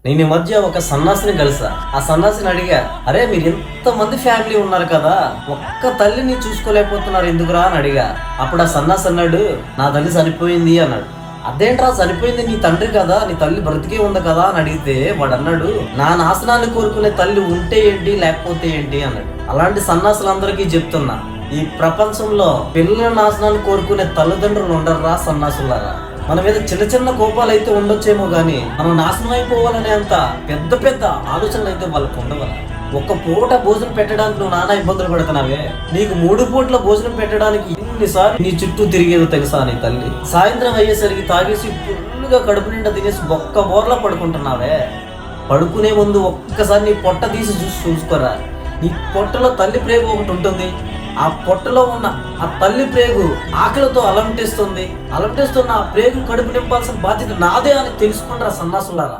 నేను ఈ మధ్య ఒక సన్నాసిని కలిసా. ఆ సన్నాసిని అడిగా, అరే మీరు ఎంతమంది ఫ్యామిలీ ఉన్నారు కదా, ఒక్క తల్లిని చూసుకోలేకపోతున్నారు ఎందుకురా అని అడిగా. అప్పుడు ఆ సన్నాసి అన్నాడు, నా తల్లి చనిపోయింది అన్నాడు. అదేంట్రా చనిపోయింది, నీ తండ్రి కదా, నీ తల్లి బ్రతికే ఉంది కదా అని అడిగితే వాడు అన్నాడు, నా నాశనాన్ని కోరుకునే తల్లి ఉంటే ఏంటి లేకపోతే ఏంటి అన్నాడు. అలాంటి సన్నాసులందరికీ చెప్తున్నా, ఈ ప్రపంచంలో పిల్లల నాశనాన్ని కోరుకునే తల్లిదండ్రులు ఉండర్రా సన్నాసులారా. మన మీద చిన్న చిన్న కోపాలు అయితే ఉండొచ్చేమో గానీ మనం నాశనం అయిపోవాలనే అంత పెద్ద పెద్ద ఆలోచనలు అయితే వాళ్ళకు ఉండవు. ఒక్క పూట భోజనం పెట్టడానికి నువ్వు నానా ఇబ్బందులు పడుతున్నావే, నీకు 3 పూట్ల భోజనం పెట్టడానికి ఎన్నిసార్లు నీ చుట్టూ తిరిగేదో తెలుసా నీ తల్లి. సాయంత్రం అయ్యేసరికి తాగేసి ఫుల్గా కడుపు నిండా తినేసి బొక్క బోర్లా పడుకుంటున్నావే. పడుకునే ముందు ఒక్కసారి నీ పొట్ట తీసి చూసుకోరా. నీ పొట్టలో తల్లి ప్రేగు ఒకటి ఉంటుంది. ఆ పొట్టలో ఉన్న ఆ తల్లి ప్రేగు ఆకలితో అలంటిస్తున్న ఆ ప్రేగు కడుపు నింపాల్సిన బాధ్యత నాదే అని తెలుసుకుంటారా సన్నాసులారా.